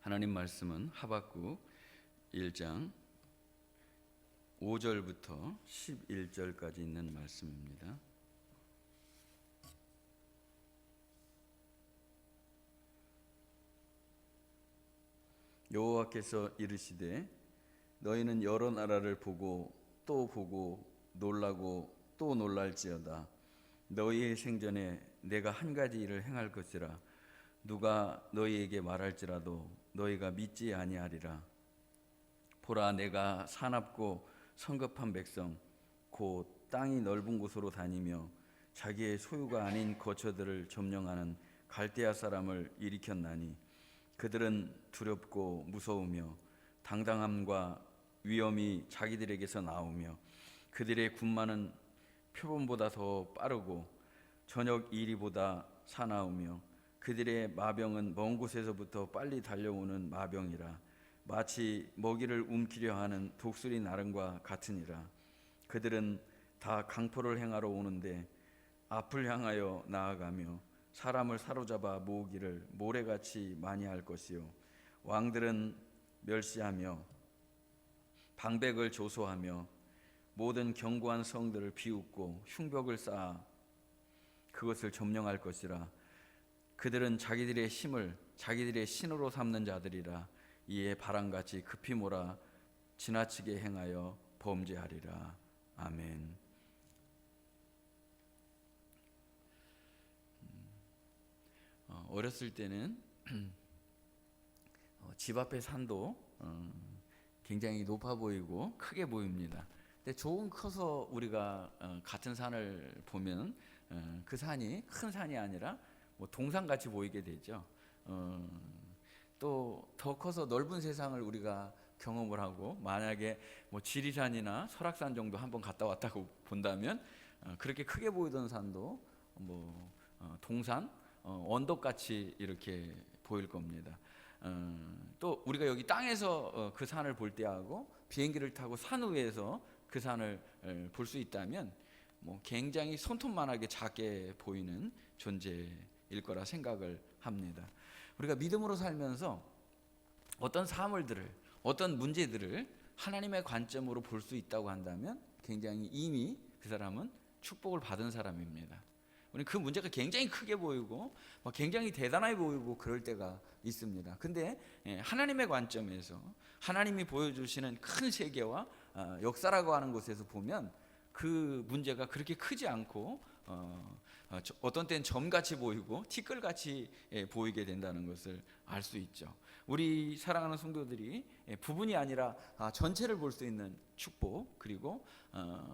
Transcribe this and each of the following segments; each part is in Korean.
하나님 말씀은 하박국 1장 5절부터 11절까지 있는 말씀입니다. 여호와께서 이르시되 너희는 여러 나라를 보고 또 보고 놀라고 또 놀랄지어다. 너희의 생전에 내가 한 가지 일을 행할 것이라. 누가 너희에게 말할지라도 너희가 믿지 아니하리라. 보라, 내가 사납고 성급한 백성 곧 땅이 넓은 곳으로 다니며 자기의 소유가 아닌 거처들을 점령하는 갈대아 사람을 일으켰나니 그들은 두렵고 무서우며 당당함과 위엄이 자기들에게서 나오며 그들의 군마는 표범보다 더 빠르고 저녁 이리보다 사나우며 그들의 마병은 먼 곳에서부터 빨리 달려오는 마병이라. 마치 먹이를 움키려 하는 독수리 나름과 같으니라. 그들은 다 강포를 행하러 오는데 앞을 향하여 나아가며 사람을 사로잡아 모으기를 모래같이 많이 할 것이요 왕들은 멸시하며 방백을 조소하며 모든 견고한 성들을 비웃고 흉벽을 쌓아 그것을 점령할 것이라. 그들은 자기들의 힘을 자기들의 신으로 삼는 자들이라. 이에 바람같이 급히 몰아 지나치게 행하여 범죄하리라. 아멘. 어렸을 때는 집 앞의 산도 굉장히 높아 보이고 크게 보입니다. 근데 조금 커서 우리가 같은 산을 보면 그 산이 큰 산이 아니라 뭐 동산같이 보이게 되죠. 또 더 커서 넓은 세상을 우리가 경험을 하고 만약에 뭐 지리산이나 설악산 정도 한번 갔다 왔다고 본다면 그렇게 크게 보이던 산도 뭐 동산, 언덕같이 이렇게 보일 겁니다. 또 우리가 여기 땅에서 그 산을 볼 때하고 비행기를 타고 산 위에서 그 산을 볼 수 있다면 뭐 굉장히 손톱만하게 작게 보이는 존재일 거라 생각을 합니다. 우리가 믿음으로 살면서 어떤 사물들을, 어떤 문제들을 하나님의 관점으로 볼 수 있다고 한다면 굉장히 이미 그 사람은 축복을 받은 사람입니다. 우리는 그 문제가 굉장히 크게 보이고 굉장히 대단해 보이고 그럴 때가 있습니다. 근데 하나님의 관점에서 하나님이 보여주시는 큰 세계와 역사라고 하는 곳에서 보면 그 문제가 그렇게 크지 않고 어떤 때는 점같이 보이고 티끌같이 보이게 된다는 것을 알 수 있죠. 우리 사랑하는 성도들이 부분이 아니라 전체를 볼 수 있는 축복, 그리고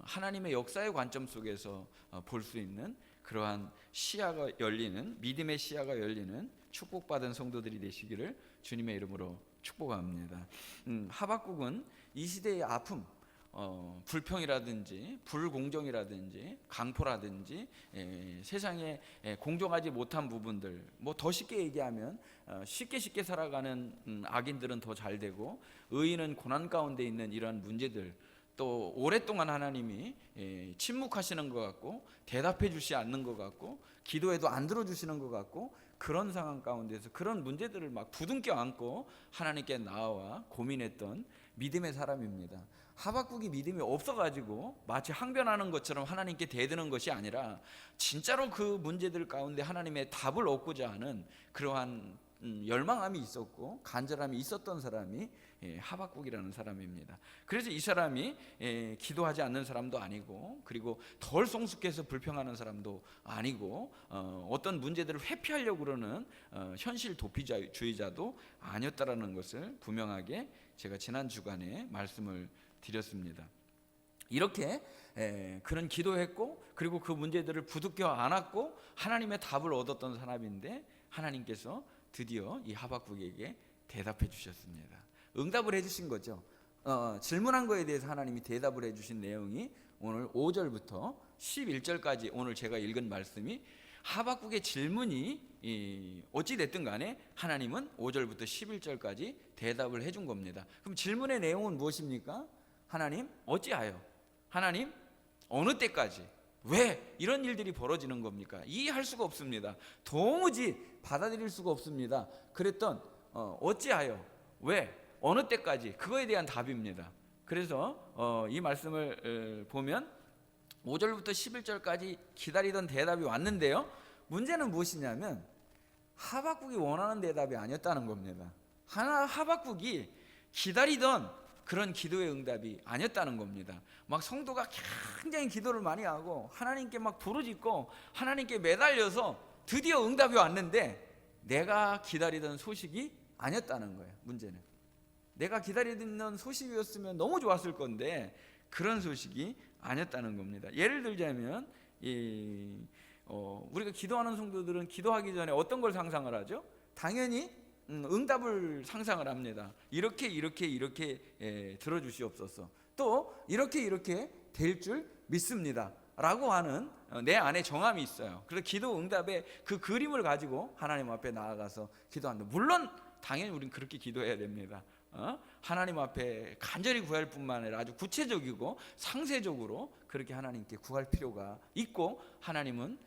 하나님의 역사의 관점 속에서 볼 수 있는 그러한 시야가 열리는, 믿음의 시야가 열리는 축복받은 성도들이 되시기를 주님의 이름으로 축복합니다. 하박국은 이 시대의 아픔, 불평이라든지 불공정이라든지 강포라든지 세상에 공정하지 못한 부분들, 뭐 더 쉽게 얘기하면 쉽게 살아가는 악인들은 더 잘 되고 의인은 고난 가운데 있는 이러한 문제들, 또 오랫동안 하나님이 침묵하시는 것 같고 대답해 주시지 않는 것 같고 기도해도 안 들어주시는 것 같고 그런 상황 가운데서 그런 문제들을 막 부둥켜 안고 하나님께 나와 고민했던 믿음의 사람입니다. 하박국이 믿음이 없어가지고 마치 항변하는 것처럼 하나님께 대드는 것이 아니라 진짜로 그 문제들 가운데 하나님의 답을 얻고자 하는 그러한 열망함이 있었고 간절함이 있었던 사람이 하박국이라는 사람입니다. 그래서 이 사람이 기도하지 않는 사람도 아니고 그리고 덜 성숙해서 불평하는 사람도 아니고 어떤 문제들을 회피하려고 그러는 현실 도피주의자도 아니었다라는 것을 분명하게 제가 지난 주간에 말씀을 드렸습니다. 이렇게 그는 기도했고 그리고 그 문제들을 부둥켜 안았고 하나님의 답을 얻었던 사람인데 하나님께서 드디어 이 하박국에게 대답해 주셨습니다. 응답을 해주신 거죠. 질문한 거에 대해서 하나님이 대답을 해주신 내용이 오늘 5절부터 11절까지 오늘 제가 읽은 말씀이 하박국의 질문이 어찌 됐든 간에 하나님은 5절부터 11절까지 대답을 해준 겁니다. 그럼 질문의 내용은 무엇입니까? 하나님 어찌하여? 하나님 어느 때까지? 왜 이런 일들이 벌어지는 겁니까? 이해할 수가 없습니다. 도무지 받아들일 수가 없습니다. 그랬던 어찌하여, 왜, 어느 때까지, 그거에 대한 답입니다. 그래서 이 말씀을 보면 5절부터 11절까지 기다리던 대답이 왔는데요, 문제는 무엇이냐면 하박국이 원하는 대답이 아니었다는 겁니다. 하박국이 기다리던 그런 기도의 응답이 아니었다는 겁니다. 막 성도가 굉장히 기도를 많이 하고 하나님께 막 부르짖고 하나님께 매달려서 드디어 응답이 왔는데 내가 기다리던 소식이 아니었다는 거예요. 문제는 내가 기다리던 소식이었으면 너무 좋았을 건데 그런 소식이 아니었다는 겁니다. 예를 들자면 우리가 기도하는 성도들은 기도하기 전에 어떤 걸 상상을 하죠? 당연히 응답을 상상을 합니다. 이렇게 들어주시옵소서. 또 이렇게 될 줄 믿습니다 라고 하는 내 안에 정함이 있어요. 그래서 기도 응답의 그 그림을 가지고 하나님 앞에 나아가서 기도한다. 물론 당연히 우리는 그렇게 기도해야 됩니다. 하나님 앞에 간절히 구할 뿐만 아니라 아주 구체적이고 상세적으로 그렇게 하나님께 구할 필요가 있고, 하나님은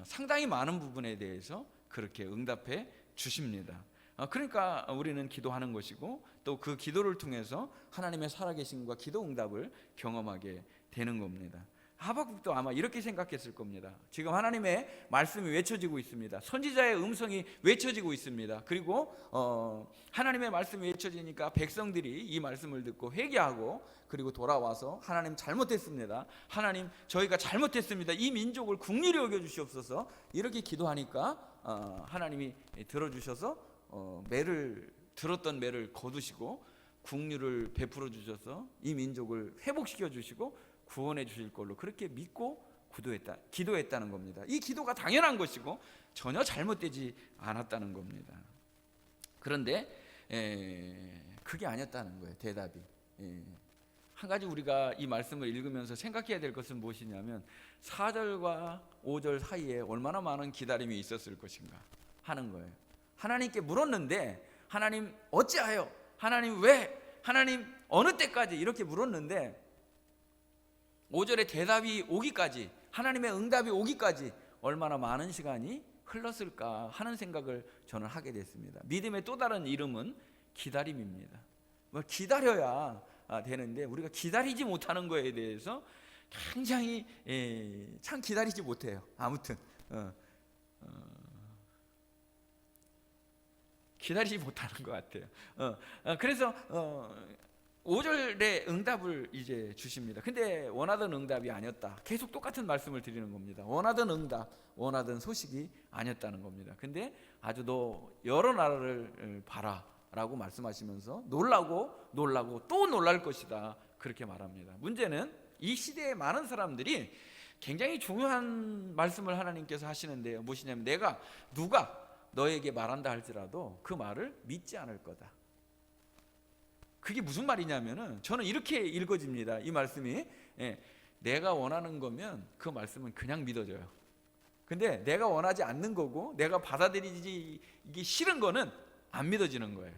상당히 많은 부분에 대해서 그렇게 응답해 주십니다. 그러니까 우리는 기도하는 것이고 또 그 기도를 통해서 하나님의 살아계심과 기도 응답을 경험하게 되는 겁니다. 하박국도 아마 이렇게 생각했을 겁니다. 지금 하나님의 말씀이 외쳐지고 있습니다. 선지자의 음성이 외쳐지고 있습니다. 그리고 하나님의 말씀이 외쳐지니까 백성들이 이 말씀을 듣고 회개하고 그리고 돌아와서 하나님 잘못했습니다. 하나님 저희가 잘못했습니다. 이 민족을 긍휼히 여겨 주시옵소서. 이렇게 기도하니까 하나님이 들어주셔서 들었던 매를 거두시고 긍휼을 베풀어 주셔서 이 민족을 회복시켜 주시고 구원해 주실 걸로 그렇게 믿고 기도했다는 겁니다. 이 기도가 당연한 것이고 전혀 잘못되지 않았다는 겁니다. 그런데 그게 아니었다는 거예요. 대답이. 한 가지 우리가 이 말씀을 읽으면서 생각해야 될 것은 무엇이냐면 4절과 5절 사이에 얼마나 많은 기다림이 있었을 것인가 하는 거예요. 하나님께 물었는데 하나님 어찌하여, 하나님 왜, 하나님 어느 때까지 이렇게 물었는데 5절에 대답이 오기까지, 하나님의 응답이 오기까지 얼마나 많은 시간이 흘렀을까 하는 생각을 저는 하게 됐습니다. 믿음의 또 다른 이름은 기다림입니다. 기다려야 되는데 우리가 기다리지 못하는 거에 대해서 굉장히 참 기다리지 못해요. 아무튼 기다리지 못하는 것 같아요. 그래서 5절의 응답을 이제 주십니다. 근데 원하던 응답이 아니었다. 계속 똑같은 말씀을 드리는 겁니다. 원하던 응답, 원하던 소식이 아니었다는 겁니다. 근데 아주 너 여러 나라를 봐라 라고 말씀하시면서 놀라고 또 놀랄 것이다 그렇게 말합니다. 문제는 이 시대에 많은 사람들이 굉장히 중요한 말씀을 하나님께서 하시는데요, 무엇이냐면 누가 너에게 말한다 할지라도 그 말을 믿지 않을 거다. 그게 무슨 말이냐면은 저는 이렇게 읽어집니다. 이 말씀이 내가 원하는 거면 그 말씀은 그냥 믿어져요. 근데 내가 원하지 않는 거고 내가 받아들이기 싫은 거는 안 믿어지는 거예요.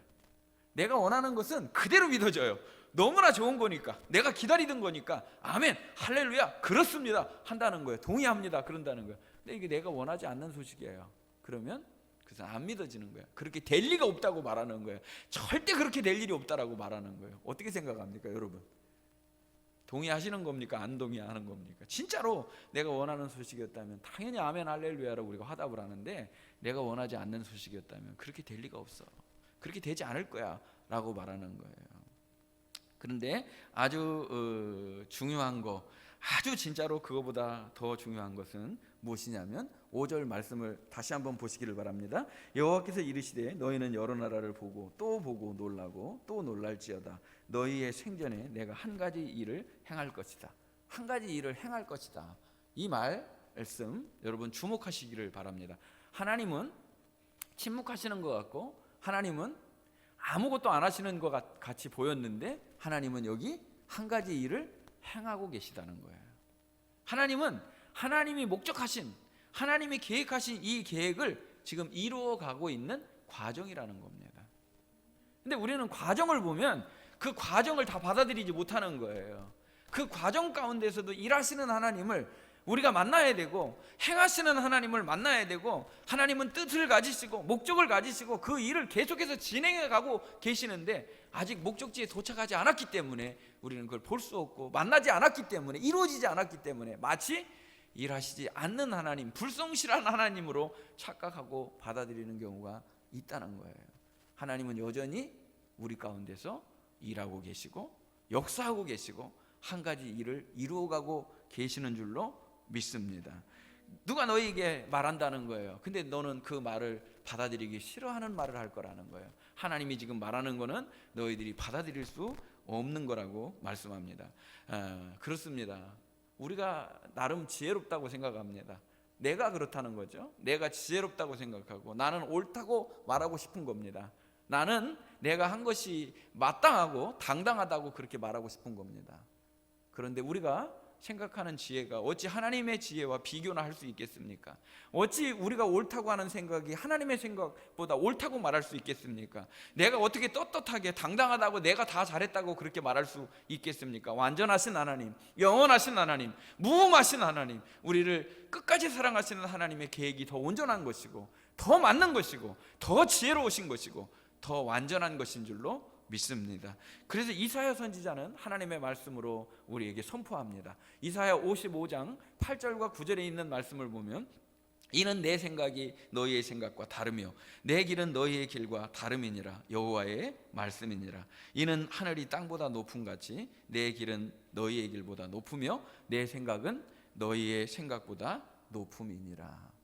내가 원하는 것은 그대로 믿어져요. 너무나 좋은 거니까, 내가 기다리던 거니까 아멘 할렐루야 그렇습니다 한다는 거예요. 동의합니다 그런다는 거예요. 근데 이게 내가 원하지 않는 소식이에요. 그러면 그래서 안 믿어지는 거예요. 그렇게 될 리가 없다고 말하는 거예요. 절대 그렇게 될 일이 없다라고 말하는 거예요. 어떻게 생각합니까 여러분? 동의하시는 겁니까? 안 동의하는 겁니까? 진짜로 내가 원하는 소식이었다면 당연히 아멘 할렐루야라고 우리가 화답을 하는데, 내가 원하지 않는 소식이었다면 그렇게 될 리가 없어, 그렇게 되지 않을 거야 라고 말하는 거예요. 그런데 아주 중요한 거, 아주 진짜로 그거보다 더 중요한 것은 무엇이냐면 5절 말씀을 다시 한번 보시기를 바랍니다. 여호와께서 이르시되 너희는 여러 나라를 보고 또 보고 놀라고 또 놀랄지어다. 너희의 생전에 내가 한 가지 일을 행할 것이다. 한 가지 일을 행할 것이다. 이 말씀 여러분 주목하시기를 바랍니다. 하나님은 침묵하시는 것 같고 하나님은 아무것도 안 하시는 것 같이 보였는데, 하나님은 여기 한 가지 일을 행하고 계시다는 거예요. 하나님은 하나님이 목적하신, 하나님이 계획하신 이 계획을 지금 이루어가고 있는 과정이라는 겁니다. 근데 우리는 과정을 보면 그 과정을 다 받아들이지 못하는 거예요. 그 과정 가운데서도 일하시는 하나님을 우리가 만나야 되고 행하시는 하나님을 만나야 되고 하나님은 뜻을 가지시고 목적을 가지시고 그 일을 계속해서 진행해 가고 계시는데 아직 목적지에 도착하지 않았기 때문에 우리는 그걸 볼 수 없고 만나지 않았기 때문에 이루어지지 않았기 때문에 마치 일하시지 않는 하나님, 불성실한 하나님으로 착각하고 받아들이는 경우가 있다는 거예요. 하나님은 여전히 우리 가운데서 일하고 계시고 역사하고 계시고 한 가지 일을 이루어가고 계시는 줄로 믿습니다. 누가 너에게 말한다는 거예요. 근데 너는 그 말을 받아들이기 싫어하는 말을 할 거라는 거예요. 하나님이 지금 말하는 거는 너희들이 받아들일 수 없는 거라고 말씀합니다. 그렇습니다. 우리가 나름 지혜롭다고 생각합니다. 내가 그렇다는 거죠. 내가 지혜롭다고 생각하고 나는 옳다고 말하고 싶은 겁니다. 나는 내가 한 것이 마땅하고 당당하다고 그렇게 말하고 싶은 겁니다. 그런데 우리가 생각하는 지혜가 어찌 하나님의 지혜와 비교나 할 수 있겠습니까? 어찌 우리가 옳다고 하는 생각이 하나님의 생각보다 옳다고 말할 수 있겠습니까? 내가 어떻게 떳떳하게 당당하다고 내가 다 잘했다고 그렇게 말할 수 있겠습니까? 완전하신 하나님, 영원하신 하나님, 무음하신 하나님, 우리를 끝까지 사랑하시는 하나님의 계획이 더 온전한 것이고 더 맞는 것이고 더 지혜로우신 것이고 더 완전한 것인 줄로 믿습니다. 그래서 이사야 선지자는 하나님의 말씀으로 우리에게 선포합니다. 이사야 55장 8절과 9절에 있는 말씀을 보면 이는 내 생각이 너희의 생각과 다르며 내 길은 너희의 길과 다름이니라. 여호와의 말씀이니라. 이는 하늘이 땅보다 높음 같이 내 길은 너희의 길보다 높으며 내 생각은 너희의 생각보다 높음이니라.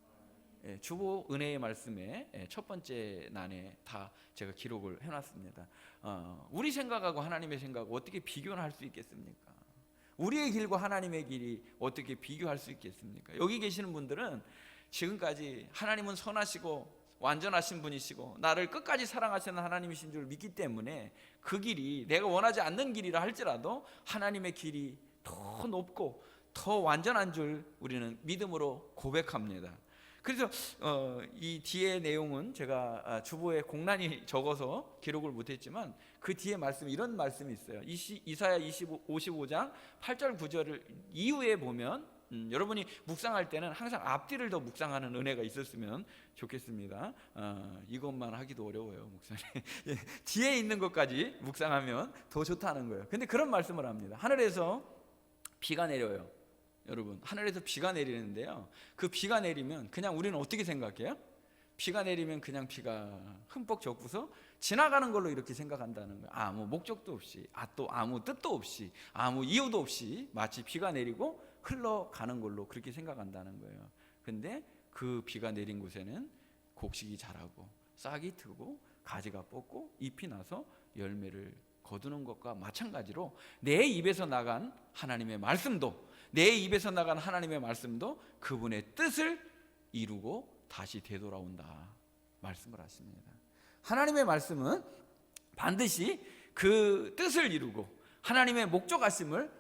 주보 은혜의 말씀에 첫 번째 난에 다 제가 기록을 해놨습니다. 우리 생각하고 하나님의 생각을 어떻게 비교를 할 수 있겠습니까? 우리의 길과 하나님의 길이 어떻게 비교할 수 있겠습니까? 여기 계시는 분들은 지금까지 하나님은 선하시고 완전하신 분이시고 나를 끝까지 사랑하시는 하나님이신 줄 믿기 때문에 그 길이 내가 원하지 않는 길이라 할지라도 하나님의 길이 더 높고 더 완전한 줄 우리는 믿음으로 고백합니다. 그래서 이 뒤에 내용은 제가 주보에 공란히 적어서 기록을 못했지만 그 뒤에 말씀 이런 말씀이 있어요. 이사야 55장 8절 9절을 이후에 보면 여러분이 묵상할 때는 항상 앞뒤를 더 묵상하는 은혜가 있었으면 좋겠습니다. 이것만 하기도 어려워요, 목사님. 뒤에 있는 것까지 묵상하면 더 좋다는 거예요. 근데 그런 말씀을 합니다. 하늘에서 비가 내려요. 여러분, 하늘에서 비가 내리는데요, 그 비가 내리면 그냥 우리는 어떻게 생각해요? 비가 내리면 그냥 비가 흠뻑 젖고서 지나가는 걸로 이렇게 생각한다는 거예요. 아무 목적도 없이, 또 아무 뜻도 없이, 아무 이유도 없이 마치 비가 내리고 흘러가는 걸로 그렇게 생각한다는 거예요. 근데 그 비가 내린 곳에는 곡식이 자라고 싹이 트고 가지가 뻗고 잎이 나서 열매를 거두는 것과 마찬가지로 내 입에서 나간 하나님의 말씀도, 내 입에서 나간 하나님의 말씀도 그분의 뜻을 이루고 다시 되돌아온다 말씀을 하십니다. 하나님의 말씀은 반드시 그 뜻을 이루고 하나님의 목적하심을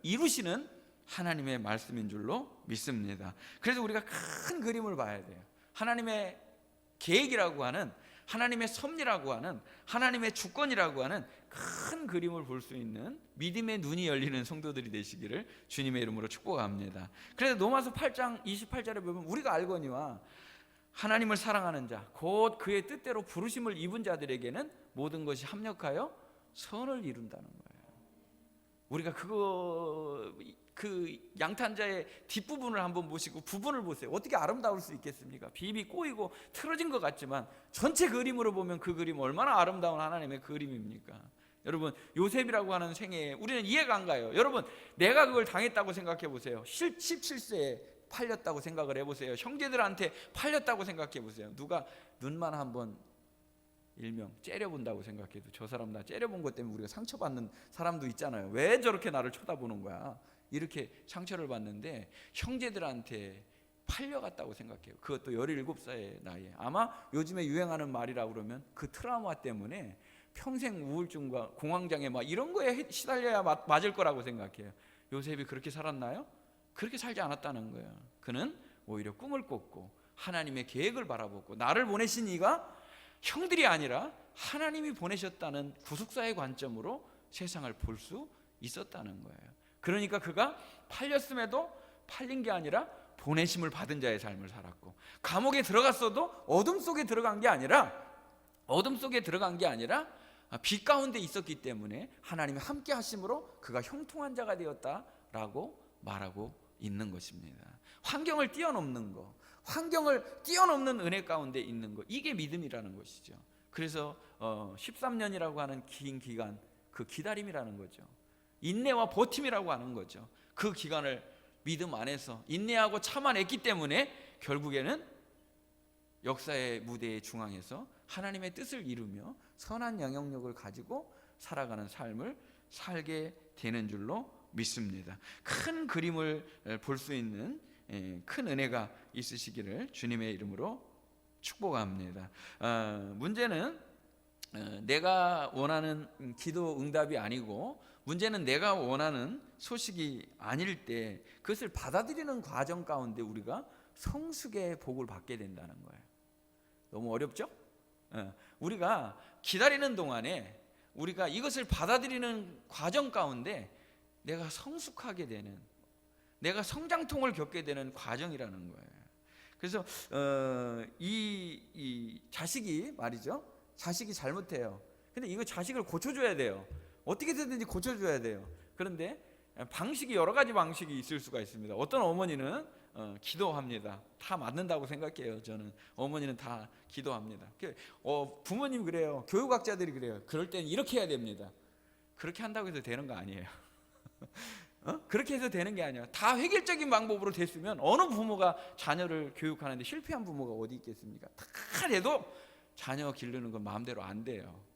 이루시는 하나님의 말씀인 줄로 믿습니다. 그래서 우리가 큰 그림을 봐야 돼요. 하나님의 계획이라고 하는, 하나님의 섭리라고 하는, 하나님의 주권이라고 하는 큰 그림을 볼 수 있는 믿음의 눈이 열리는 성도들이 되시기를 주님의 이름으로 축복합니다. 그래서 로마서 8장 28절에 보면 우리가 알거니와 하나님을 사랑하는 자 곧 그의 뜻대로 부르심을 입은 자들에게는 모든 것이 합력하여 선을 이룬다는 거예요. 우리가 그 양탄자의 뒷부분을 한번 보시고 부분을 보세요. 어떻게 아름다울 수 있겠습니까? 비비 꼬이고 틀어진 것 같지만 전체 그림으로 보면 그 그림 얼마나 아름다운 하나님의 그림입니까? 여러분, 요셉이라고 하는 생애에 우리는 이해가 안 가요. 여러분, 내가 그걸 당했다고 생각해 보세요. 17세에 팔렸다고 생각을 해보세요. 형제들한테 팔렸다고 생각해 보세요. 누가 눈만 한번 일명 째려본다고 생각해도 저 사람 나 째려본 것 때문에 우리가 상처받는 사람도 있잖아요. 왜 저렇게 나를 쳐다보는 거야? 이렇게 상처를 받는데 형제들한테 팔려갔다고 생각해요. 그것도 17살의 나이에. 아마 요즘에 유행하는 말이라고 그러면 그 트라우마 때문에 평생 우울증과 공황장애 막 이런 거에 시달려야 맞을 거라고 생각해요. 요셉이 그렇게 살았나요? 그렇게 살지 않았다는 거예요. 그는 오히려 꿈을 꿨고 하나님의 계획을 바라보고 나를 보내신 이가 형들이 아니라 하나님이 보내셨다는 구속사의 관점으로 세상을 볼 수 있었다는 거예요. 그러니까 그가 팔렸음에도 팔린 게 아니라 보내심을 받은 자의 삶을 살았고, 감옥에 들어갔어도 어둠 속에 들어간 게 아니라 빛 가운데 있었기 때문에 하나님이 함께 하심으로 그가 형통한 자가 되었다라고 말하고 있는 것입니다. 환경을 뛰어넘는 거, 환경을 뛰어넘는 은혜 가운데 있는 거, 이게 믿음이라는 것이죠. 그래서 13년이라고 하는 긴 기간, 그 기다림이라는 거죠. 인내와 버팀이라고 하는 거죠. 그 기간을 믿음 안에서 인내하고 참아냈기 때문에 결국에는 역사의 무대의 중앙에서 하나님의 뜻을 이루며 선한 영향력을 가지고 살아가는 삶을 살게 되는 줄로 믿습니다. 큰 그림을 볼 수 있는 큰 은혜가 있으시기를 주님의 이름으로 축복합니다. 문제는 내가 원하는 기도 응답이 아니고, 문제는 내가 원하는 소식이 아닐 때 그것을 받아들이는 과정 가운데 우리가 성숙의 복을 받게 된다는 거예요. 너무 어렵죠? 우리가 기다리는 동안에 우리가 이것을 받아들이는 과정 가운데 내가 성숙하게 되는, 내가 성장통을 겪게 되는 과정이라는 거예요. 그래서 이 자식이 말이죠, 자식이 잘못해요. 근데 이거 자식을 고쳐줘야 돼요. 어떻게 되든지 고쳐줘야 돼요. 그런데 방식이, 여러 가지 방식이 있을 수가 있습니다. 어떤 어머니는 기도합니다. 다 맞는다고 생각해요. 저는 어머니는 다 기도합니다. 부모님 그래요. 교육학자들이 그래요. 그럴 때는 이렇게 해야 됩니다. 그렇게 한다고 해서 되는 거 아니에요. 그렇게 해서 되는 게 아니야. 다 획일적인 방법으로 됐으면 어느 부모가 자녀를 교육하는데 실패한 부모가 어디 있겠습니까? 다 해도 자녀 기르는 건 마음대로 안 돼요.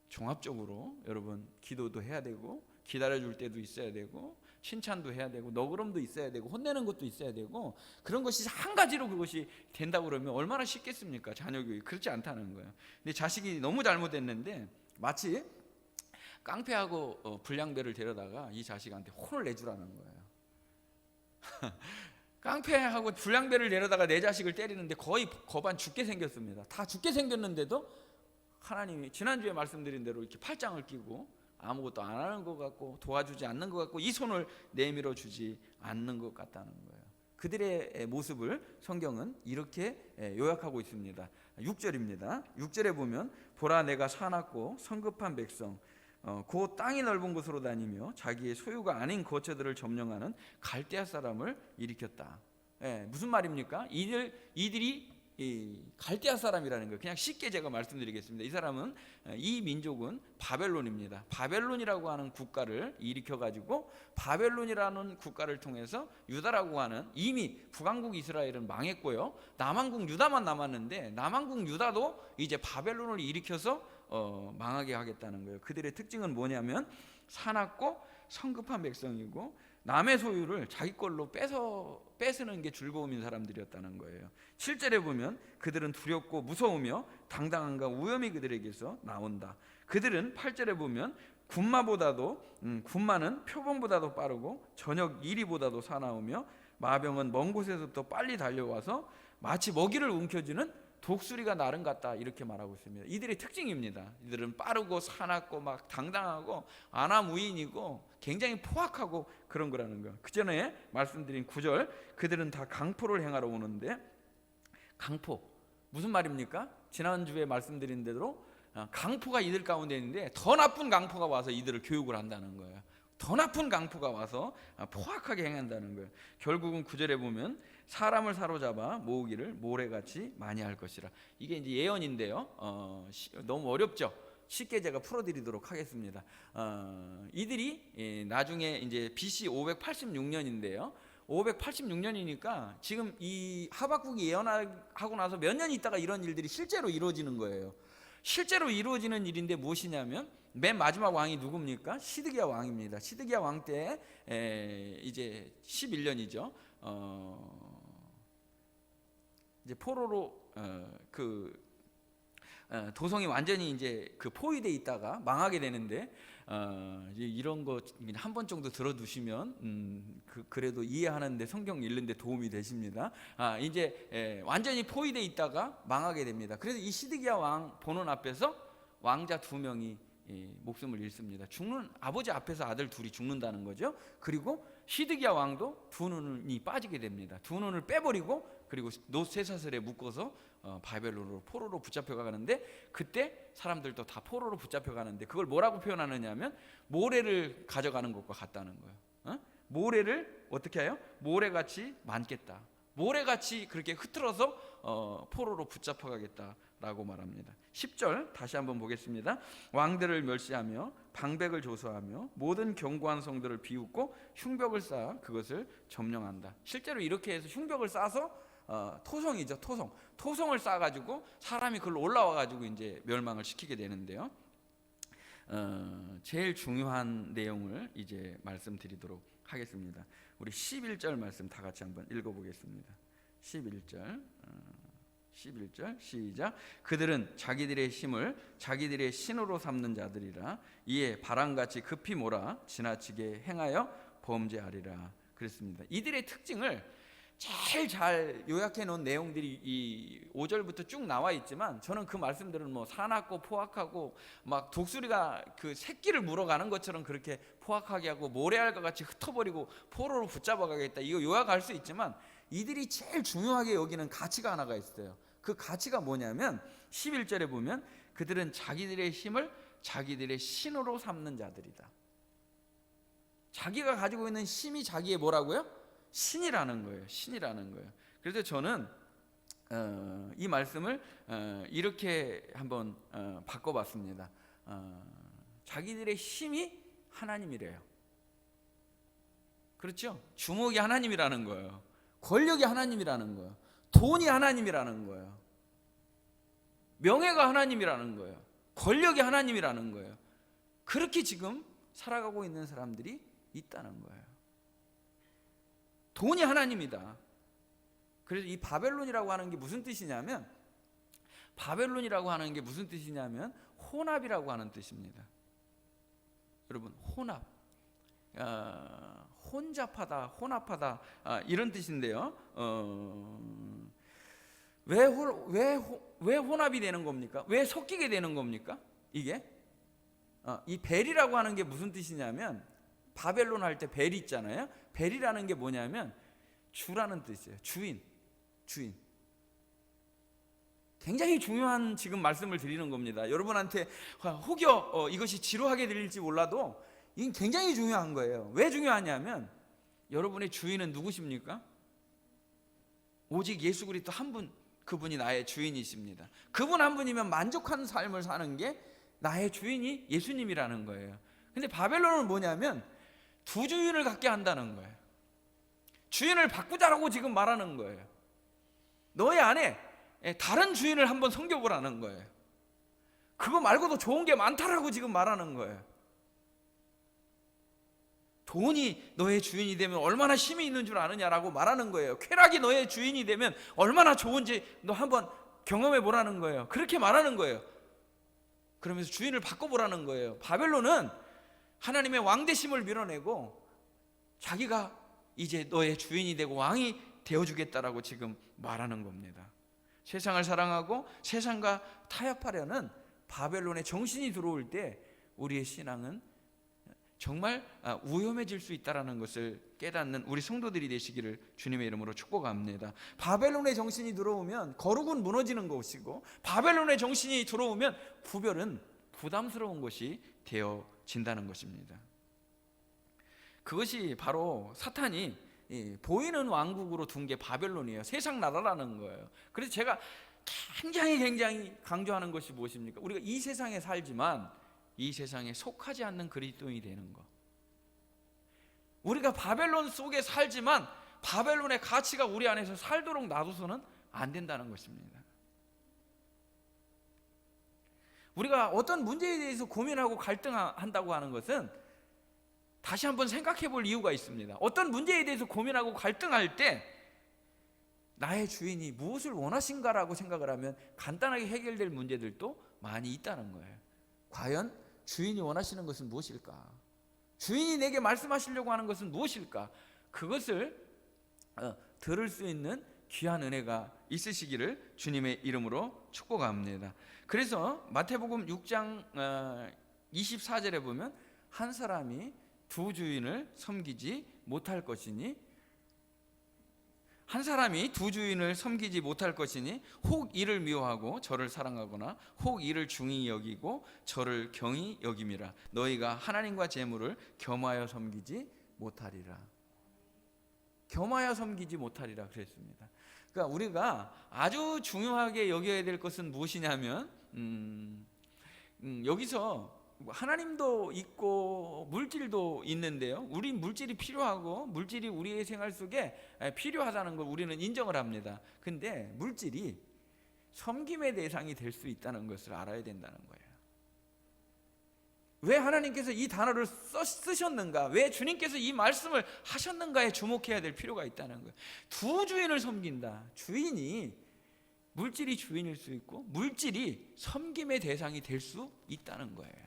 종합적으로 여러분, 기도도 해야 되고, 기다려줄 때도 있어야 되고, 칭찬도 해야 되고, 너그럼도 있어야 되고, 혼내는 것도 있어야 되고, 그런 것이 한 가지로 그것이 된다고 그러면 얼마나 쉽겠습니까? 자녀 교육. 그렇지 않다는 거예요. 근데 자식이 너무 잘못했는데 마치 깡패하고 불량배를 데려다가 이 자식한테 혼을 내주라는 거예요. 깡패하고 불량배를 데려다가 내 자식을 때리는데 거의 거반 죽게 생겼습니다. 다 죽게 생겼는데도 하나님이 지난주에 말씀드린 대로 이렇게 팔짱을 끼고 아무것도 안 하는 것 같고, 도와주지 않는 것 같고, 이 손을 내밀어 주지 않는 것 같다는 거예요. 그들의 모습을 성경은 이렇게 요약하고 있습니다. 6절입니다. 6절에 보면, 보라 내가 사납고 성급한 백성, 곧 땅이 넓은 곳으로 다니며 자기의 소유가 아닌 거처들을 점령하는 갈대아 사람을 일으켰다. 무슨 말입니까? 이들이 갈대아 사람이라는 거예요. 그냥 쉽게 제가 말씀드리겠습니다. 이 사람은, 이 민족은 바벨론입니다. 바벨론이라고 하는 국가를 일으켜가지고, 바벨론이라는 국가를 통해서 유다라고 하는, 이미 북왕국 이스라엘은 망했고요, 남왕국 유다만 남았는데, 남왕국 유다도 이제 바벨론을 일으켜서 망하게 하겠다는 거예요. 그들의 특징은 뭐냐면 사납고 성급한 백성이고, 남의 소유를 자기 걸로 뺏으는 게 즐거움인 사람들이었다는 거예요. 7절에 보면 그들은 두렵고 무서우며 당당함과 우염이 그들에게서 나온다. 그들은 8절에 보면 군마는 표범보다도 빠르고 저녁 이리보다도 사나우며 마병은 먼 곳에서부터 빨리 달려와서 마치 먹이를 움켜쥐는 독수리가 나른 같다, 이렇게 말하고 있습니다. 이들의 특징입니다. 이들은 빠르고 사납고 막 당당하고 안하무인이고 굉장히 포악하고 그런 거라는 거예요. 그 전에 말씀드린 9절, 그들은 다 강포를 행하러 오는데, 강포 무슨 말입니까? 지난주에 말씀드린 대로 강포가 이들 가운데 있는데 더 나쁜 강포가 와서 이들을 교육을 한다는 거예요. 더 나쁜 강포가 와서 포악하게 행한다는 거예요. 결국은 9절에 보면 사람을 사로잡아 모으기를 모래같이 많이 할 것이라. 이게 이제 예언인데요. 너무 어렵죠? 쉽게 제가 풀어드리도록 하겠습니다. 이들이 나중에 이제 BC 586년인데요. 586년이니까 지금 이 하박국이 예언하고 나서 몇 년 있다가 이런 일들이 실제로 이루어지는 거예요. 실제로 이루어지는 일인데 무엇이냐면, 맨 마지막 왕이 누굽니까? 시드기야 왕입니다. 시드기야 왕 때 이제 11년이죠. 이제 포로로 도성이 완전히 이제 그 포위돼 있다가 망하게 되는데, 이런 거 한 번 정도 들어두시면 그래도 이해하는데, 성경 읽는데 도움이 되십니다. 이제 완전히 포위돼 있다가 망하게 됩니다. 그래서 이 시드기야 왕 보는 앞에서 왕자 2명이 목숨을 잃습니다. 죽는 아버지 앞에서 아들 둘이 죽는다는 거죠. 그리고 시드기야 왕도 두 눈이 빠지게 됩니다. 두 눈을 빼버리고 그리고 쇠사슬에 묶어서 바벨론으로 포로로 붙잡혀가는데, 그때 사람들도 다 포로로 붙잡혀가는데 그걸 뭐라고 표현하느냐면 모래를 가져가는 것과 같다는 거예요. 모래를 어떻게 해요? 모래같이 많겠다. 모래같이 그렇게 흐트러서 포로로 붙잡혀가겠다라고 말합니다. 10절 다시 한번 보겠습니다. 왕들을 멸시하며 방백을 조소하며 모든 견고한 성들을 비웃고 흉벽을 쌓아 그것을 점령한다. 실제로 이렇게 해서 흉벽을 쌓아서 토성이죠. 토성을 쌓아가지고 사람이 그걸로 올라와가지고 이제 멸망을 시키게 되는데요. 제일 중요한 내용을 이제 말씀드리도록 하겠습니다. 우리 11절 말씀 다 같이 한번 읽어보겠습니다. 11절 시작. 그들은 자기들의 힘을 자기들의 신으로 삼는 자들이라. 이에 바람같이 급히 몰아 지나치게 행하여 범죄하리라 그랬습니다. 이들의 특징을 제일 잘 요약해 놓은 내용들이 이 5절부터 쭉 나와 있지만, 저는 그 말씀들은 뭐 사납고 포악하고 막 독수리가 그 새끼를 물어가는 것처럼 그렇게 포악하게 하고 모래알과 같이 흩어버리고 포로로 붙잡아가겠다, 이거 요약할 수 있지만, 이들이 제일 중요하게 여기는 가치가 하나가 있어요. 그 가치가 뭐냐면 11절에 보면 그들은 자기들의 힘을 자기들의 신으로 삼는 자들이다. 자기가 가지고 있는 힘이 자기의 뭐라고요? 신이라는 거예요. 신이라는 거예요. 그래서 저는 이 말씀을 이렇게 한번 바꿔봤습니다. 자기들의 힘이 하나님이래요. 그렇죠? 주목이 하나님이라는 거예요. 권력이 하나님이라는 거예요. 돈이 하나님이라는 거예요. 명예가 하나님이라는 거예요. 권력이 하나님이라는 거예요. 그렇게 지금 살아가고 있는 사람들이 있다는 거예요. 돈이 하나님이다. 그래서 이 바벨론이라고 하는 게 무슨 뜻이냐면, 바벨론이라고 하는 게 무슨 뜻이냐면 혼합이라고 하는 뜻입니다. 여러분, 혼합, 혼잡하다, 혼합하다, 이런 뜻인데요. 왜 혼합이 되는 겁니까? 왜 섞이게 되는 겁니까? 이게 이 벨이라고 하는 게 무슨 뜻이냐면, 바벨론 할 때 벨이 있잖아요. 벨이라는 게 뭐냐면 주라는 뜻이에요. 주인. 굉장히 중요한 지금 말씀을 드리는 겁니다. 여러분한테 혹여 이것이 지루하게 들릴지 몰라도 이건 굉장히 중요한 거예요. 왜 중요하냐면, 여러분의 주인은 누구십니까? 오직 예수 그리스도 한 분, 그분이 나의 주인이십니다. 그분 한 분이면 만족한 삶을 사는 게 나의 주인이 예수님이라는 거예요. 근데 바벨론은 뭐냐면 두 주인을 갖게 한다는 거예요. 주인을 바꾸자라고 지금 말하는 거예요. 너의 안에 다른 주인을 한번 섬겨보라는 거예요. 그거 말고도 좋은 게 많다라고 지금 말하는 거예요. 돈이 너의 주인이 되면 얼마나 힘이 있는 줄 아느냐라고 말하는 거예요. 쾌락이 너의 주인이 되면 얼마나 좋은지 너 한번 경험해 보라는 거예요. 그렇게 말하는 거예요. 그러면서 주인을 바꿔보라는 거예요. 바벨론은 하나님의 왕대심을 밀어내고 자기가 이제 너의 주인이 되고 왕이 되어주겠다라고 지금 말하는 겁니다. 세상을 사랑하고 세상과 타협하려는 바벨론의 정신이 들어올 때 우리의 신앙은 정말 위험해질 수 있다는 것을 깨닫는 우리 성도들이 되시기를 주님의 이름으로 축복합니다. 바벨론의 정신이 들어오면 거룩은 무너지는 것이고, 바벨론의 정신이 들어오면 구별은 부담스러운 것이 되어진다는 것입니다. 그것이 바로 사탄이 보이는 왕국으로 둔 게 바벨론이에요. 세상 나라라는 거예요. 그래서 제가 굉장히 강조하는 것이 무엇입니까? 우리가 이 세상에 살지만 이 세상에 속하지 않는 그리스도인이 되는 것. 우리가 바벨론 속에 살지만 바벨론의 가치가 우리 안에서 살도록 놔둬서는 안 된다는 것입니다. 우리가 어떤 문제에 대해서 고민하고 갈등한다고 하는 것은 다시 한번 생각해 볼 이유가 있습니다. 어떤 문제에 대해서 고민하고 갈등할 때 나의 주인이 무엇을 원하신가라고 생각을 하면 간단하게 해결될 문제들도 많이 있다는 거예요. 과연 주인이 원하시는 것은 무엇일까? 주인이 내게 말씀하시려고 하는 것은 무엇일까? 그것을 들을 수 있는 귀한 은혜가 있으시기를 주님의 이름으로 축복합니다. 그래서 마태복음 6장 24절에 보면 한 사람이 두 주인을 섬기지 못할 것이니, 한 사람이 두 주인을 섬기지 못할 것이니 혹 이를 미워하고 저를 사랑하거나 혹 이를 중히 여기고 저를 경히 여김이라. 너희가 하나님과 재물을 겸하여 섬기지 못하리라. 겸하여 섬기지 못하리라 그랬습니다. 그러니까 우리가 아주 중요하게 여겨야 될 것은 무엇이냐면 여기서 하나님도 있고 물질도 있는데요, 우리 물질이 필요하고 물질이 우리의 생활 속에 필요하다는 걸 우리는 인정을 합니다. 근데 물질이 섬김의 대상이 될 수 있다는 것을 알아야 된다는 거예요. 왜 하나님께서 이 단어를 쓰셨는가, 왜 주님께서 이 말씀을 하셨는가에 주목해야 될 필요가 있다는 거예요. 두 주인을 섬긴다. 주인이, 물질이 주인일 수 있고 물질이 섬김의 대상이 될 수 있다는 거예요.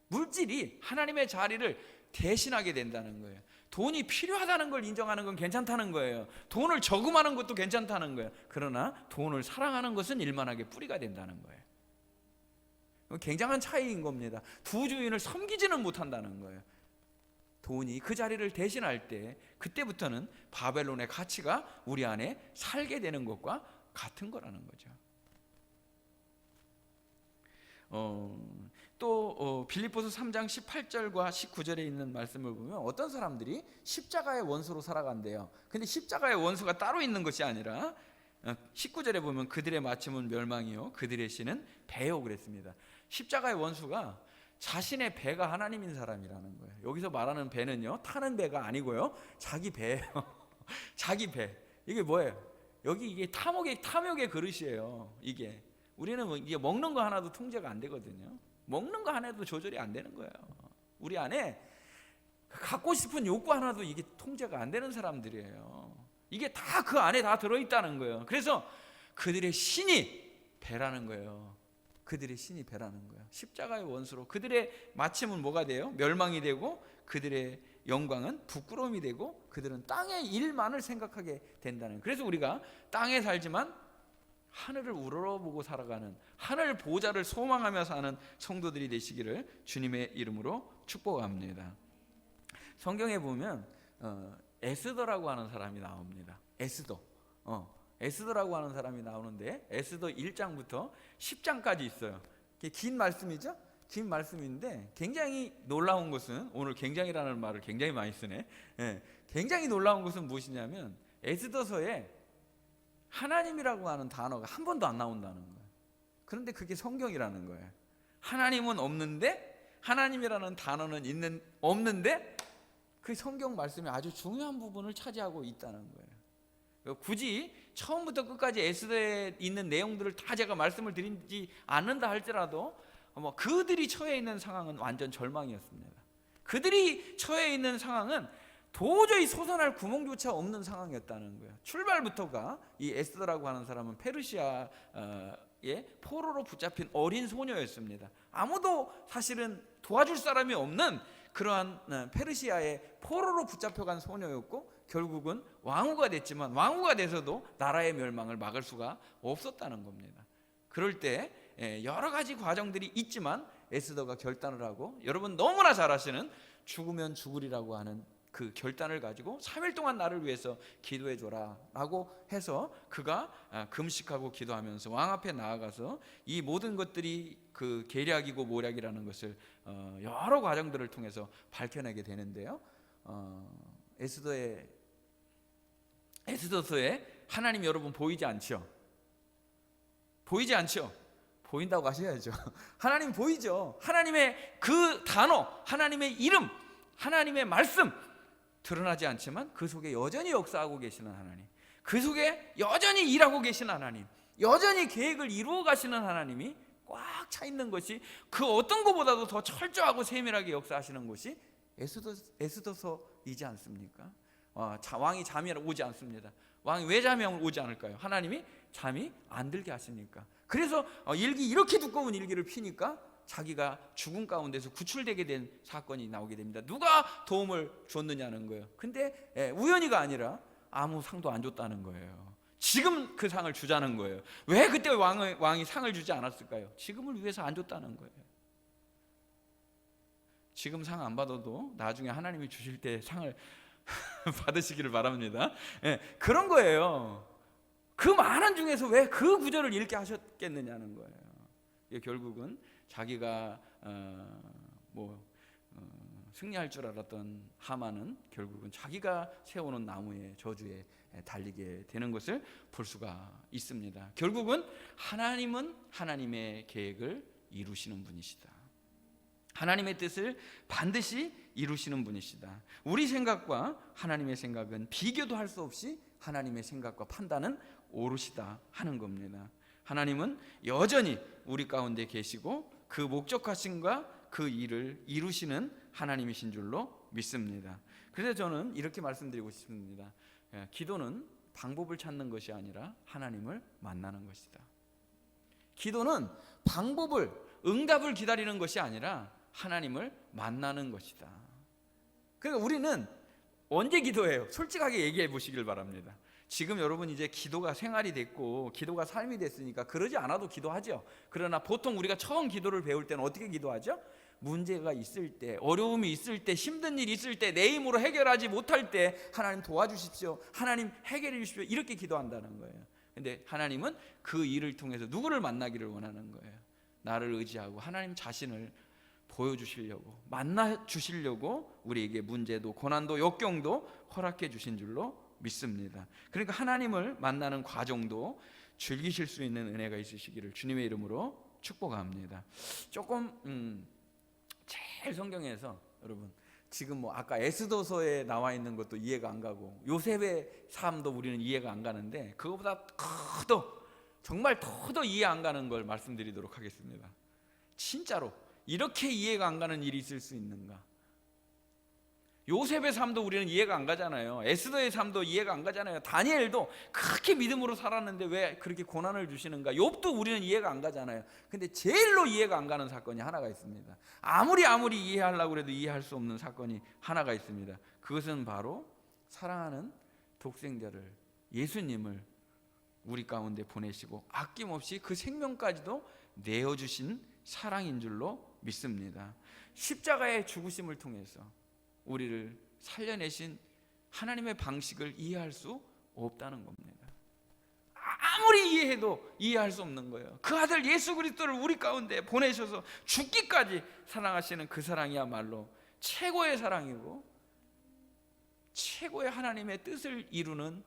물질이 하나님의 자리를 대신하게 된다는 거예요. 돈이 필요하다는 걸 인정하는 건 괜찮다는 거예요. 돈을 저금하는 것도 괜찮다는 거예요. 그러나 돈을 사랑하는 것은 일만하게 뿌리가 된다는 거예요. 굉장한 차이인 겁니다. 두 주인을 섬기지는 못한다는 거예요. 돈이 그 자리를 대신할 때, 그때부터는 바벨론의 가치가 우리 안에 살게 되는 것과 같은 거라는 거죠. 또 빌립보서 3장 18절과 19절에 있는 말씀을 보면 어떤 사람들이 십자가의 원수로 살아간대요. 근데 십자가의 원수가 따로 있는 것이 아니라 19절에 보면 그들의 마침은 멸망이요 그들의 신은 배요 그랬습니다. 십자가의 원수가 자신의 배가 하나님인 사람이라는 거예요. 여기서 말하는 배는요, 타는 배가 아니고요, 자기 배예요. 자기 배. 이게 뭐예요? 여기 이게 탐욕의 그릇이에요. 이게 우리는 이게 먹는 거 하나도 통제가 안 되거든요. 먹는 거 하나도 조절이 안 되는 거예요. 우리 안에 갖고 싶은 욕구 하나도 이게 통제가 안 되는 사람들이에요. 이게 다 그 안에 다 들어있다는 거예요. 그래서 그들의 신이 배라는 거예요. 그들의 신이 배라는 거예요. 십자가의 원수로 그들의 마침은 뭐가 돼요? 멸망이 되고 그들의 영광은 부끄러움이 되고 그들은 땅의 일만을 생각하게 된다는 거예요. 그래서 우리가 땅에 살지만 하늘을 우러러보고 살아가는, 하늘 보좌를 소망하며 사는 성도들이 되시기를 주님의 이름으로 축복합니다. 성경에 보면 에스더라고 하는 사람이 나옵니다. 에스더라고 하는 사람이 나오는데 에스더 1장부터 10장까지 있어요. 긴 말씀이죠? 긴 말씀인데 굉장히 놀라운 것은, 오늘 굉장히라는 말을 굉장히 많이 쓰네. 굉장히 놀라운 것은 무엇이냐면 에스더서에 하나님이라고 하는 단어가 한 번도 안 나온다는 거예요. 그런데 그게 성경이라는 거예요. 하나님은 없는데, 하나님이라는 단어는 없는데 그 성경 말씀이 아주 중요한 부분을 차지하고 있다는 거예요. 굳이 처음부터 끝까지 에스더에 있는 내용들을 다 제가 말씀을 드리지 않는다 할지라도 그들이 처해 있는 상황은 완전 절망이었습니다. 그들이 처해 있는 상황은 도저히 솟아날 구멍조차 없는 상황이었다는 거예요. 출발부터가 이 에스더라고 하는 사람은 페르시아의 포로로 붙잡힌 어린 소녀였습니다. 아무도 사실은 도와줄 사람이 없는 그러한 페르시아의 포로로 붙잡혀간 소녀였고, 결국은 왕후가 됐지만 왕후가 돼서도 나라의 멸망을 막을 수가 없었다는 겁니다. 그럴 때 여러 가지 과정들이 있지만 에스더가 결단을 하고, 여러분 너무나 잘 아시는 죽으면 죽으리라고 하는 그 결단을 가지고 3일 동안 나를 위해서 기도해 줘라 라고 해서 그가 금식하고 기도하면서 왕 앞에 나아가서 이 모든 것들이 그 계략이고 모략이라는 것을 여러 과정들을 통해서 밝혀내게 되는데요. 에스더서에 하나님 여러분 보이지 않죠? 보이지 않죠? 보인다고 하셔야죠. 하나님 보이죠? 하나님의 그 단어, 하나님의 이름, 하나님의 말씀 드러나지 않지만 그 속에 여전히 역사하고 계시는 하나님, 그 속에 여전히 일하고 계시는 하나님, 여전히 계획을 이루어 가시는 하나님이 꽉 차 있는 것이, 그 어떤 것보다도 더 철저하고 세밀하게 역사하시는 것이 에스더서이지 않습니까? 왕이 잠이 오지 않습니다. 왕이 왜 잠이 오지 않을까요? 하나님이 잠이 안 들게 하시니까. 그래서 이렇게 두꺼운 일기를 피니까 자기가 죽음 가운데서 구출되게 된 사건이 나오게 됩니다. 누가 도움을 줬느냐는 거예요. 근데 우연히가 아니라 아무 상도 안 줬다는 거예요. 지금 그 상을 주자는 거예요. 왜 그때 왕이 상을 주지 않았을까요? 지금을 위해서 안 줬다는 거예요. 지금 상 안 받아도 나중에 하나님이 주실 때 상을 받으시기를 바랍니다. 예, 그런 거예요. 그 많은 중에서 왜 그 구절을 읽게 하셨겠느냐는 거예요. 이게 결국은 자기가 승리할 줄 알았던 하만은 결국은 자기가 세우는 나무의 저주에 달리게 되는 것을 볼 수가 있습니다. 결국은 하나님은 하나님의 계획을 이루시는 분이시다. 하나님의 뜻을 반드시 이루시는 분이시다. 우리 생각과 하나님의 생각은 비교도 할 수 없이 하나님의 생각과 판단은 오롯이다 하는 겁니다. 하나님은 여전히 우리 가운데 계시고 그 목적하심과 그 일을 이루시는 하나님이신 줄로 믿습니다. 그래서 저는 이렇게 말씀드리고 싶습니다. 기도는 방법을 찾는 것이 아니라 하나님을 만나는 것이다. 기도는 방법을, 응답을 기다리는 것이 아니라 하나님을 만나는 것이다. 그러니까 우리는 언제 기도해요? 솔직하게 얘기해 보시길 바랍니다. 지금 여러분 이제 기도가 생활이 됐고 기도가 삶이 됐으니까 그러지 않아도 기도하죠. 그러나 보통 우리가 처음 기도를 배울 때는 어떻게 기도하죠? 문제가 있을 때, 어려움이 있을 때, 힘든 일이 있을 때, 내 힘으로 해결하지 못할 때 하나님 도와주십시오, 하나님 해결해 주십시오, 이렇게 기도한다는 거예요. 근데 하나님은 그 일을 통해서 누구를 만나기를 원하는 거예요. 나를 의지하고 하나님 자신을 보여주시려고, 만나 주시려고 우리에게 문제도 고난도 역경도 허락해 주신 줄로 믿습니다. 그러니까 하나님을 만나는 과정도 즐기실 수 있는 은혜가 있으시기를 주님의 이름으로 축복합니다. 조금 제일 성경에서 여러분 지금 아까 에스더서에 나와 있는 것도 이해가 안 가고 요셉의 삶도 우리는 이해가 안 가는데 그거보다 정말 더 이해 안 가는 걸 말씀드리도록 하겠습니다. 진짜로 이렇게 이해가 안 가는 일이 있을 수 있는가? 요셉의 삶도 우리는 이해가 안 가잖아요. 에스더의 삶도 이해가 안 가잖아요. 다니엘도 그렇게 믿음으로 살았는데 왜 그렇게 고난을 주시는가? 욥도 우리는 이해가 안 가잖아요. 근데 제일로 이해가 안 가는 사건이 하나가 있습니다. 아무리 이해하려고 해도 이해할 수 없는 사건이 하나가 있습니다. 그것은 바로 사랑하는 독생자를, 예수님을 우리 가운데 보내시고 아낌없이 그 생명까지도 내어주신 사랑인 줄로 믿습니다. 십자가의 죽으심을 통해서 우리를 살려내신 하나님의 방식을 이해할 수 없다는 겁니다. 아무리 이해해도 이해할 수 없는 거예요. 그 아들 예수 그리스도를 우리 가운데 보내셔서 죽기까지 사랑하시는 그 사랑이야말로 최고의 사랑이고 최고의 하나님의 뜻을 이루는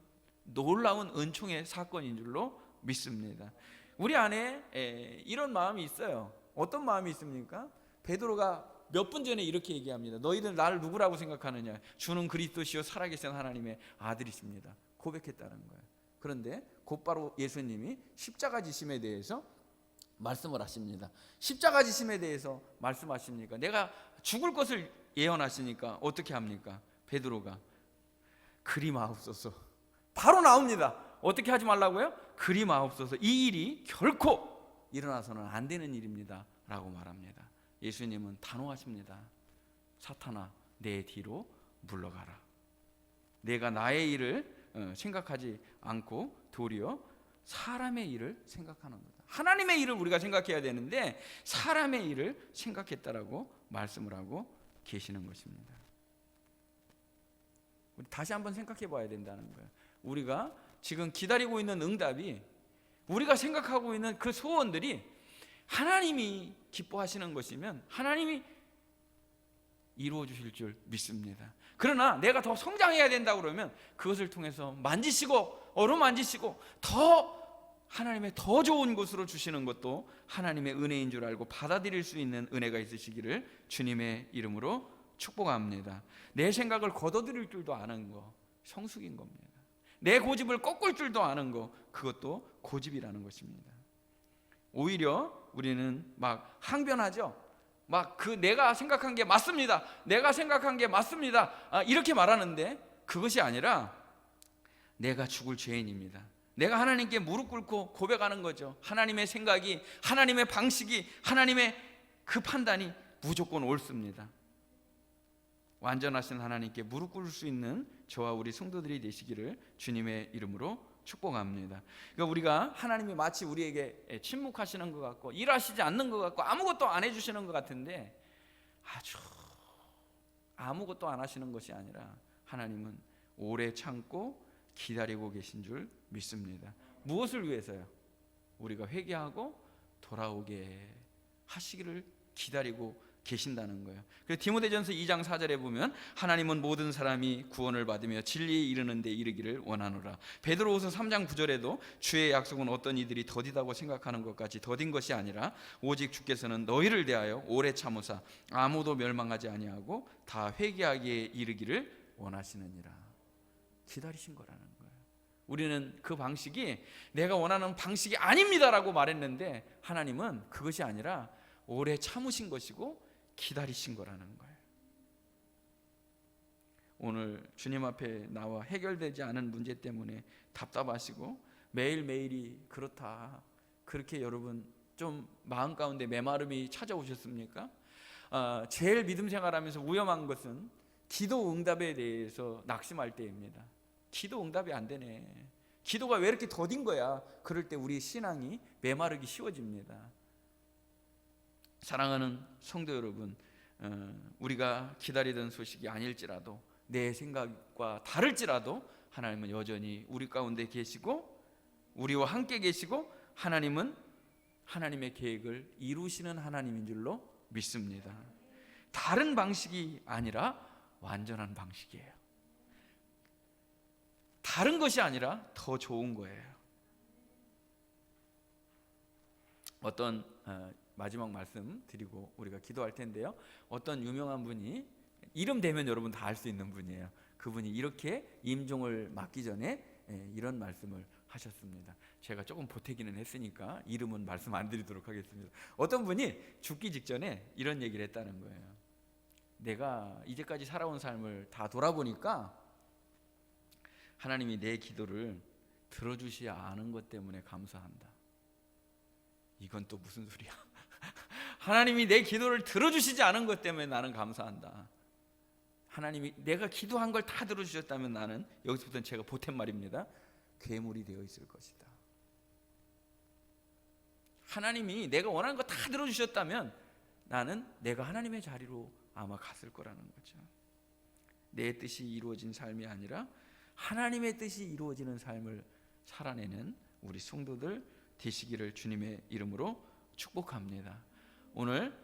놀라운 은총의 사건인 줄로 믿습니다. 우리 안에 이런 마음이 있어요. 어떤 마음이 있습니까? 베드로가 몇 분 전에 이렇게 얘기합니다. 너희들 나를 누구라고 생각하느냐? 주는 그리스도시요 살아계신 하나님의 아들이십니다. 고백했다는 거예요. 그런데 곧바로 예수님이 십자가 지심에 대해서 말씀을 하십니다. 십자가 지심에 대해서 말씀하십니까? 내가 죽을 것을 예언하시니까 어떻게 합니까? 베드로가 그리 마옵소서. 바로 나옵니다. 어떻게 하지 말라고요? 그리 마옵소서. 이 일이 결코 일어나서는 안 되는 일입니다 라고 말합니다. 예수님은 단호하십니다. 사탄아 내 뒤로 물러가라. 내가 나의 일을 생각하지 않고 도리어 사람의 일을 생각하는 거다. 하나님의 일을 우리가 생각해야 되는데 사람의 일을 생각했다라고 말씀을 하고 계시는 것입니다. 우리 다시 한번 생각해 봐야 된다는 거예요. 우리가 지금 기다리고 있는 응답이, 우리가 생각하고 있는 그 소원들이 하나님이 기뻐하시는 것이면 하나님이 이루어 주실 줄 믿습니다. 그러나 내가 더 성장해야 된다 그러면 그것을 통해서 만지시고 어루만지시고 더 하나님의 더 좋은 곳으로 주시는 것도 하나님의 은혜인 줄 알고 받아들일 수 있는 은혜가 있으시기를 주님의 이름으로 축복합니다. 내 생각을 걷어들일 줄도 아는 거 성숙인 겁니다. 내 고집을 꺾을 줄도 아는 거 그것도 고집이라는 것입니다. 오히려 우리는 막 항변하죠. 막 내가 생각한 게 맞습니다. 내가 생각한 게 맞습니다. 이렇게 말하는데 그것이 아니라 내가 죽을 죄인입니다. 내가 하나님께 무릎 꿇고 고백하는 거죠. 하나님의 생각이, 하나님의 방식이, 하나님의 그 판단이 무조건 옳습니다. 완전하신 하나님께 무릎 꿇을 수 있는 저와 우리 성도들이 되시기를 주님의 이름으로 축복합니다. 그러니까 우리가 하나님이 마치 우리에게 침묵하시는 것 같고 일하시지 않는 것 같고 아무것도 안 해주시는 것 같은데 아주 아무것도 안 하시는 것이 아니라 하나님은 오래 참고 기다리고 계신 줄 믿습니다. 무엇을 위해서요? 우리가 회개하고 돌아오게 하시기를 기다리고 계신다는 거예요. 그래서 디모데전서 2장 4절에 보면 하나님은 모든 사람이 구원을 받으며 진리에 이르는 데 이르기를 원하노라. 베드로후서 3장 9절에도 주의 약속은 어떤 이들이 더디다고 생각하는 것까지 더딘 것이 아니라 오직 주께서는 너희를 대하여 오래 참으사 아무도 멸망하지 아니하고 다 회개하기에 이르기를 원하시느니라. 기다리신 거라는 거예요. 우리는 그 방식이 내가 원하는 방식이 아닙니다라고 말했는데 하나님은 그것이 아니라 오래 참으신 것이고 기다리신 거라는 거예요. 오늘 주님 앞에 나와 해결되지 않은 문제 때문에 답답하시고 매일매일이 그렇다, 그렇게 여러분 좀 마음 가운데 메마름이 찾아오셨습니까? 제일 믿음 생활하면서 위험한 것은 기도 응답에 대해서 낙심할 때입니다. 기도 응답이 안 되네, 기도가 왜 이렇게 더딘 거야, 그럴 때 우리 신앙이 메마르기 쉬워집니다. 사랑하는 성도 여러분, 우리가 기다리던 소식이 아닐지라도 내 생각과 다를지라도 하나님은 여전히 우리 가운데 계시고 우리와 함께 계시고 하나님은 하나님의 계획을 이루시는 하나님인 줄로 믿습니다. 다른 방식이 아니라 완전한 방식이에요. 다른 것이 아니라 더 좋은 거예요. 어떤 마지막 말씀 드리고 우리가 기도할 텐데요, 어떤 유명한 분이 이름 대면 여러분 다 알 수 있는 분이에요. 그분이 이렇게 임종을 맞기 전에 이런 말씀을 하셨습니다. 제가 조금 보태기는 했으니까 이름은 말씀 안 드리도록 하겠습니다. 어떤 분이 죽기 직전에 이런 얘기를 했다는 거예요. 내가 이제까지 살아온 삶을 다 돌아보니까 하나님이 내 기도를 들어주시지 않은 것 때문에 감사한다. 이건 또 무슨 소리야? 하나님이 내 기도를 들어주시지 않은 것 때문에 나는 감사한다. 하나님이 내가 기도한 걸 다 들어주셨다면 나는, 여기서부터는 제가 보탠 말입니다, 괴물이 되어 있을 것이다. 하나님이 내가 원하는 거 다 들어주셨다면 나는 내가 하나님의 자리로 아마 갔을 거라는 거죠. 내 뜻이 이루어진 삶이 아니라 하나님의 뜻이 이루어지는 삶을 살아내는 우리 성도들 되시기를 주님의 이름으로 축복합니다. 오늘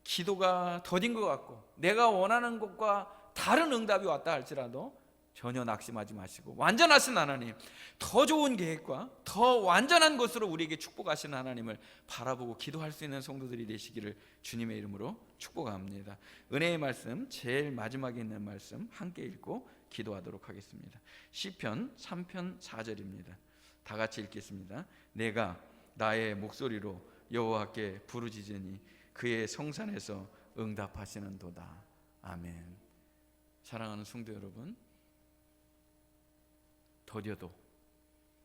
기도가 더딘 것 같고 내가 원하는 것과 다른 응답이 왔다 할지라도 전혀 낙심하지 마시고 완전하신 하나님, 더 좋은 계획과 더 완전한 것으로 우리에게 축복하시는 하나님을 바라보고 기도할 수 있는 성도들이 되시기를 주님의 이름으로 축복합니다. 은혜의 말씀 제일 마지막에 있는 말씀 함께 읽고 기도하도록 하겠습니다. 시편 3편 4절입니다. 다 같이 읽겠습니다. 내가 나의 목소리로 여호와께 부르짖으니 그의 성산에서 응답하시는도다. 아멘. 사랑하는 성도 여러분, 더뎌도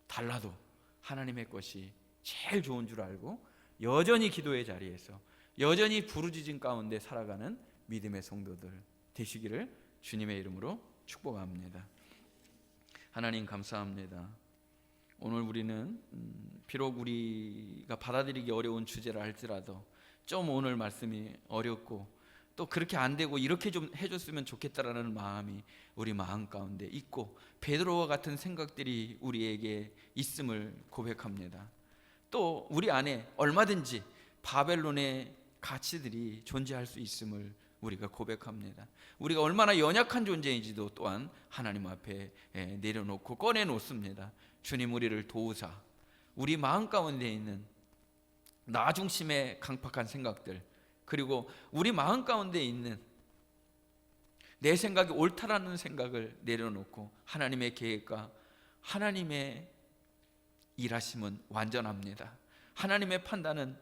달라도 하나님의 것이 제일 좋은 줄 알고 여전히 기도의 자리에서 여전히 부르짖음 가운데 살아가는 믿음의 성도들 되시기를 주님의 이름으로 축복합니다. 하나님 감사합니다. 오늘 우리는 비록 우리가 받아들이기 어려운 주제라 할지라도 좀 오늘 말씀이 어렵고 또 그렇게 안 되고 이렇게 좀 해줬으면 좋겠다라는 마음이 우리 마음 가운데 있고 베드로와 같은 생각들이 우리에게 있음을 고백합니다. 또 우리 안에 얼마든지 바벨론의 가치들이 존재할 수 있음을 우리가 고백합니다. 우리가 얼마나 연약한 존재인지도 또한 하나님 앞에 내려놓고 꺼내놓습니다. 주님 우리를 도우사 우리 마음 가운데 있는 나 중심의 강팍한 생각들, 그리고 우리 마음 가운데 있는 내 생각이 옳다라는 생각을 내려놓고 하나님의 계획과 하나님의 일하심은 완전합니다. 하나님의 판단은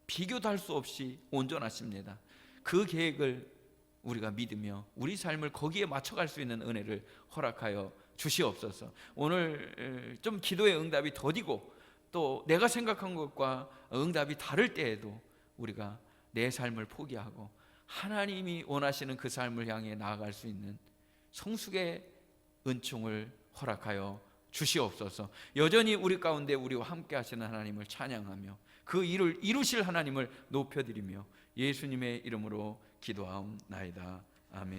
비교도 할 수 없이 온전하십니다. 그 계획을 우리가 믿으며 우리 삶을 거기에 맞춰갈 수 있는 은혜를 허락하여 주시옵소서. 오늘 좀 기도의 응답이 더디고 또 내가 생각한 것과 응답이 다를 때에도 우리가 내 삶을 포기하고 하나님이 원하시는 그 삶을 향해 나아갈 수 있는 성숙의 은총을 허락하여 주시옵소서. 여전히 우리 가운데 우리와 함께 하시는 하나님을 찬양하며 그 일을 이루실 하나님을 높여드리며 예수님의 이름으로 기도하옵나이다. 아멘.